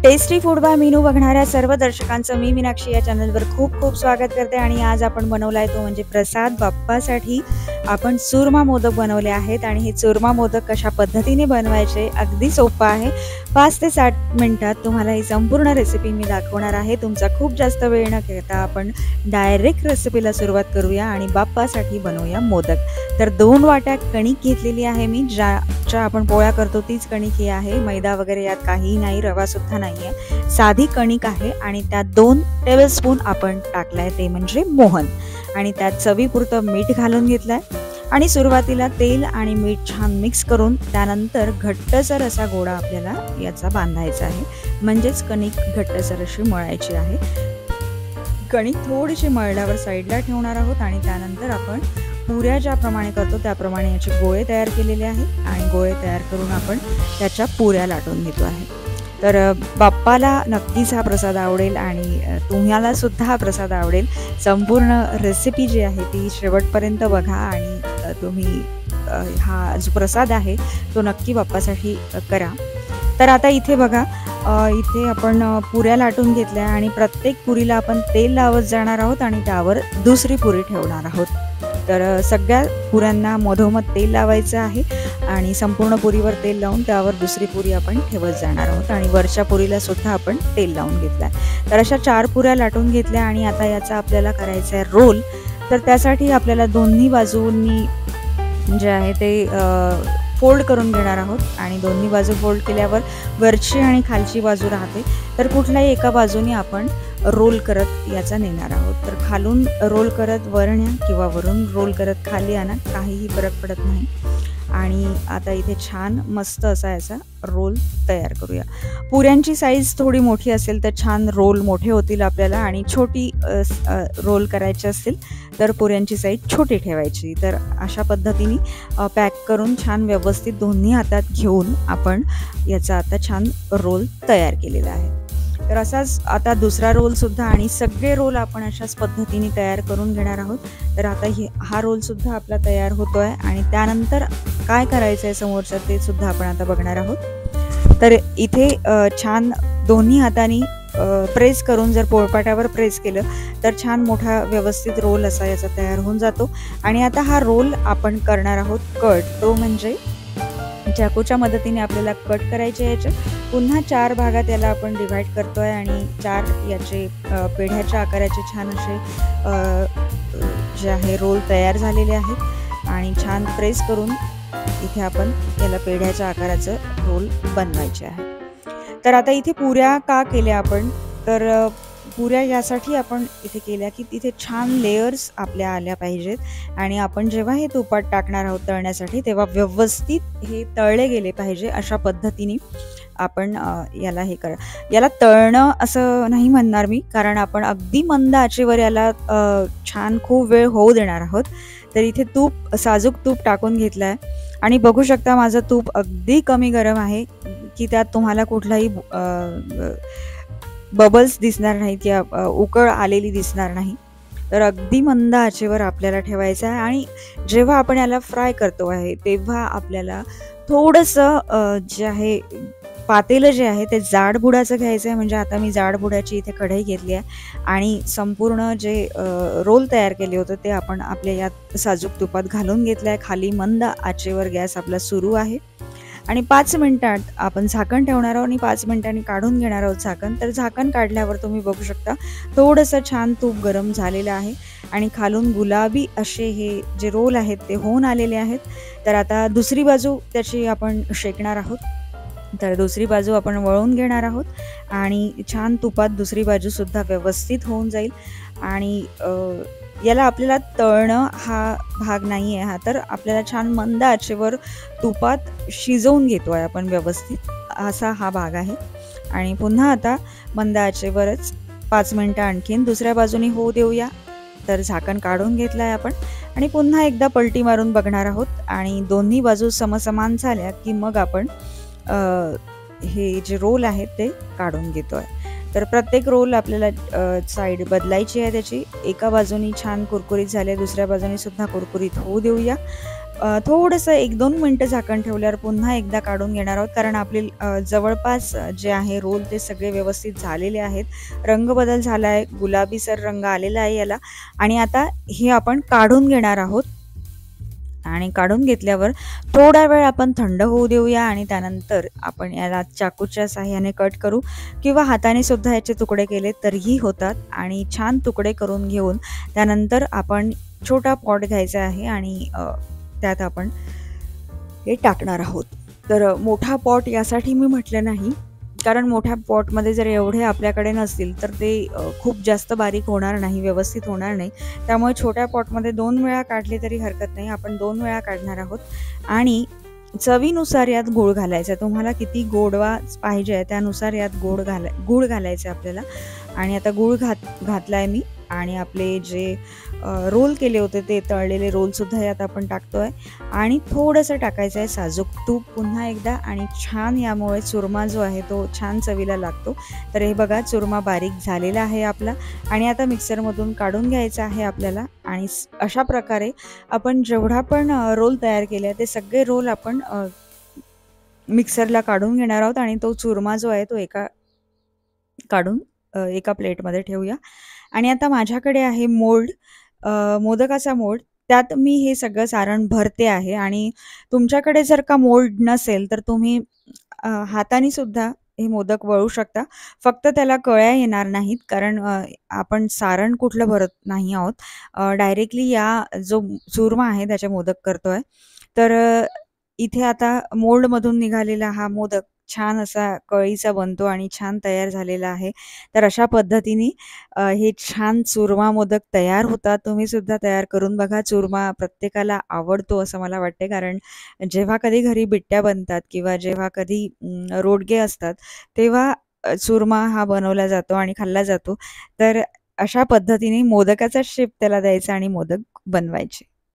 Tasty food by Meenu बघणाऱ्या सर्व दर्शकांचं मी मीनाक्षी या चॅनलवर खूप खूप स्वागत करते। आणि आज आपण बनवलाय तो म्हणजे प्रसाद बाप्पासाठी आपण चुरमा मोदक बनवले आहेत। आणि हे चुरमा मोदक कशा पद्धतीने बनवायचे अगदी सोपं आहे। 5 ते 7 मिनिटात तुम्हाला ही संपूर्ण रेसिपी मी दाखवणार आहे। तुमचा खूप जास्त वेळ न घेता आपण डायरेक्ट रेसिपीला सुरुवात करूया आणि बाप्पासाठी बनवूया मोदक। तर 2 वाट्या कणिक घेतलेली आहे मी, ज्या आपण पोळ्या करतो तीच कणिक ही आहे। मैदा वगैरे यात काही नाही, रवा सुद्धा नाहीये, साधी कणिक आहे। आणि त्यात 2 टेबलस्पून आपण टाकलाय ते म्हणजे मोहन, आणि त्यात चवीपुरतं मीठ घालून घेतलंय। आणि सुरुवातीला तेल आणि मीठ छान मिक्स करून त्यानंतर घट्टसर असा गोळा आपल्याला याचा बांधायचा आहे, म्हणजेच कणिक घट्टसर अशी मळायची आहे। कणिक थोडीशी मळल्यावर साईडला ठेवणार आहोत आणि त्यानंतर आपण पुऱ्या ज्याप्रमाणे करतो त्याप्रमाणे याचे गोळे तयार केलेले आहेत आणि गोळे तयार करून आपण त्याच्या पुऱ्या लाटून घेतो आहे। तर बाप्पाला नक्कीच हा प्रसाद आवडेल आणि तुम्हाला सुद्धा हा प्रसाद आवडेल। संपूर्ण रेसिपी जी आहे ती शेवटपर्यंत बघा आणि तुम्ही हा जो प्रसाद आहे तो नक्की बाप्पासाठी करा। तर आता इथे बघा, इथे आपण पुऱ्या लाटून घेतल्या आणि प्रत्येक पुरीला आपण तेल लावत जाणार आहोत आणि त्यावर दुसरी पुरी ठेवणार आहोत। तर सगळ्या पुऱ्यांना मधोमध तेल लावायचं आहे आणि संपूर्ण पुरीवर तेल लावून त्यावर दुसरी पुरी आपण ठेवत जाणार आहोत आणि वरच्या पुरीला सुद्धा आपण तेल लावून घेतलाय। तर अशा 4 पुऱ्या लाटून घेतल्या आणि आता याचा आपल्याला करायचा आहे रोल। तर त्यासाठी आपल्याला दोन्ही बाजूंनी जे आहे ते फोल्ड करून घेणार आहोत आणि दोन्ही बाजू फोल्ड केल्यावर वरची आणि खालची बाजू राहते, तर कुठल्याही एका बाजूने आपण रोल करत याचा नेणार आहोत। तर खालून रोल करत वर न्या किंवा वरून रोल करत खाली आणा, काहीही फरक पडत नाही। आणि आता इथे छान मस्त असा याचा रोल तयार करूया। पुऱ्यांची साईज थोडी मोठी असेल तर छान रोल मोठे होतील आपल्याला, आणि छोटी रोल करायची असेल तर पुऱ्यांची साईज छोटी ठेवायची। तर अशा पद्धतीने पॅक करून छान व्यवस्थित दोन्ही हातात घेऊन आपण याचा आता छान रोल तयार केलेला आहे। तर असाच आता दुसरा रोल सुद्धा, आणि सगळे रोल आपण अशाच पद्धतीने तयार करून घेणार आहोत। तर आता हा रोल सुद्धा आपला तयार होतोय आणि त्यानंतर काय करायचं आहे समोरचं ते सुद्धा आपण आता बघणार आहोत। तर इथे छान दोन्ही हातांनी प्रेस करून जर पोळपाटावर प्रेस केलं तर छान मोठा व्यवस्थित रोल असा याचा तयार होऊन जातो। आणि आता हा रोल आपण करणार आहोत कट, तो म्हणजे चाकूच्या मदतीने आपल्याला कट करायचे याचे। पुन्हा 4 भागात याला आपण डिवाइड करतोय आणि 4 याचे पेढ्याच्या आकाराचे छान असे जे आहे रोल तयार झालेले आहेत आणि छान प्रेस करून इथे आपण याला पेढ्याच्या आकाराचं रोल बनवायचे आहे। तर आता इथे पुऱ्या का केल्या आपण, तर पुऱ्या यासाठी आपण इथे केल्या की तिथे छान लेयर्स आपल्या आल्या पाहिजेत आणि आपण जेव्हा हे तुपात टाकणार आहोत तळण्यासाठी तेव्हा व्यवस्थित हे तळले गेले पाहिजे। अशा पद्धतीने आपण याला तळणं असं नाही म्हणणार मी, कारण आपण अगदी मंद आचेवर याला छान खूप वेळ होऊ देणार आहोत। तर इथे साजूक तूप टाकून घेतलंय आणि बघू शकता माझं तूप अगदी कमी गरम आहे की त्यात तुम्हाला कुठलाही बबल्स दिसणार नाहीत किंवा उकळ आलेली दिसणार नाही। तर अगदी मंद आचेवर आपल्याला ठेवायचं आहे आणि जेव्हा आपण याला फ्राय करतो आहे तेव्हा आपल्याला थोडंसं जे आहे पातेलं जे आहे ते जाडबुडाचं घ्यायचं आहे। म्हणजे आता मी जाडबुडाची इथे कढई घेतली आहे आणि संपूर्ण जे रोल तयार केले होते ते आपण आपल्या यात साजूक तुपात घालून घेतलं आहे। खाली मंद आचेवर गॅस आपला सुरू आहे आणि 5 मिनिटात आपण झाकण ठेवणार आहोत आणि 5 मिनिटांनी काढून घेणार आहोत झाकण। तर झाकण काढल्यावर तुम्ही बघू शकता थोडंसं छान तूप गरम झालेलं आहे आणि खालून गुलाबी असे हे जे रोल आहेत ते होऊन आलेले आहेत। तर आता दुसरी बाजू त्याची आपण शेकणार आहोत। तर दुसरी बाजू आपण वळून घेणार आहोत आणि छान तुपात दुसरी बाजू सुद्धा व्यवस्थित होऊन जाईल। आणि याला आपल्याला तळणं हा भाग नाही आहे, तर आपल्याला छान मंद आचेवर तुपात शिजवून घेतोय आपण व्यवस्थित, असा हा भाग आहे। आणि पुन्हा आता मंद आचेवरच 5 मिनिटं आणखीन दुसऱ्या बाजूने होऊ देऊया। तर झाकण काढून घेतलंय आपण आणि पुन्हा एकदा पलटी मारून बघणार आहोत आणि दोन्ही बाजू समसमान झाल्या की मग आपण हे जे रोल आहेत ते काढून घेतोय। तर प्रत्येक रोल आपल्याला साईड बदलायची आहे त्याची। एका बाजूनी छान कुरकुरीत झाले, दुसऱ्या बाजूने सुद्धा कुरकुरीत होऊ देऊया थोडंसं 1-2 मिनिटं झाकण ठेवल्यावर पुन्हा एकदा काढून घेणार आहोत. कारण आपले जवळपास जे आहे रोल ते सगळे व्यवस्थित झालेले आहेत. रंग बदल झाला आहे, गुलाबीसर रंग आलेला आहे याला आणि आता हे आपण काढून घेणार आहोत. आणि काढून घेतल्यावर थोडा वेळ आपण थंड होऊ देऊया आणि त्यानंतर आपण याला चाकूच्या साहाय्याने कट करू किंवा हाताने सुद्धा याचे तुकडे केले तरीही होतात. आणि छान तुकडे करून घेऊन त्यानंतर आपण छोटा पॉट घ्यायचा आहे आणि त्यात आपण हे टाकणार आहोत. तर मोठा पॉट यासाठी मी म्हटलं नाही, कारण मोठ्या पॉटमध्ये जर एवढे आपल्याकडे नसतील तर ते खूप जास्त बारीक होणार नाही, व्यवस्थित होणार नाही. त्यामुळे छोट्या पॉटमध्ये 2 वेळा काढले तरी हरकत नाही. आपण 2 वेळा काढणार आहोत आणि चवीनुसार यात गूळ घालायचा. तुम्हाला किती गोडवा पाहिजे आहे त्यानुसार यात गूळ घालायचं आपल्याला. आणि आता गूळ घातलाय मी आणि आपले जे रोल केले होते ते तळलेले रोलसुद्धा यात आपण टाकतोय आणि थोडंसं टाकायचं आहे साजूक तूप पुन्हा एकदा आणि छान यामुळे चुरमा जो आहे तो छान चवीला लागतो. तर हे बघा चुरमा बारीक झालेला आहे आपला आणि आता मिक्सरमधून काढून घ्यायचा आहे आपल्याला. आणि अशा प्रकारे आपण जेवढा पण रोल तयार केले ते सगळे रोल आपण मिक्सरला काढून घेणार आहोत आणि तो चुरमा जो आहे तो काढून एका प्लेटमध्ये ठेवूया. आणि आता माझ्याकडे आहे मोल्ड, मोदकाचा मोल्ड. त्यात मी हे सगळं सारण भरते आहे आणि तुमच्याकडे जर का मोल्ड नसेल तर तुम्ही हाताने सुद्धा हे मोदक वळू शकता. फक्त त्याला कळ्या येणार नाहीत कारण आपण सारण कुठलं भरत नाही आहोत. डायरेक्टली या जो चुरमा आहे त्याचे मोदक करतोय. तर इथे आता मोल्डमधून निघालेला हा मोदक छान असा कळीचा बनतो आणि छान तयार झालेला आहे. तर अशा पद्धतीने हे छान चुरमा मोदक तयार होतात. तुम्ही सुद्धा तयार करून बघा. चुरमा प्रत्येकाला आवडतो असं मला वाटते, कारण जेव्हा कधी घरी बिट्ट्या बनतात किंवा जेव्हा कधी रोडगे असतात तेव्हा चुरमा हा बनवला जातो आणि खाल्ला जातो. तर अशा पद्धतीने मोदकाचा शेप त्याला द्यायचा आणि मोदक बनवायचे.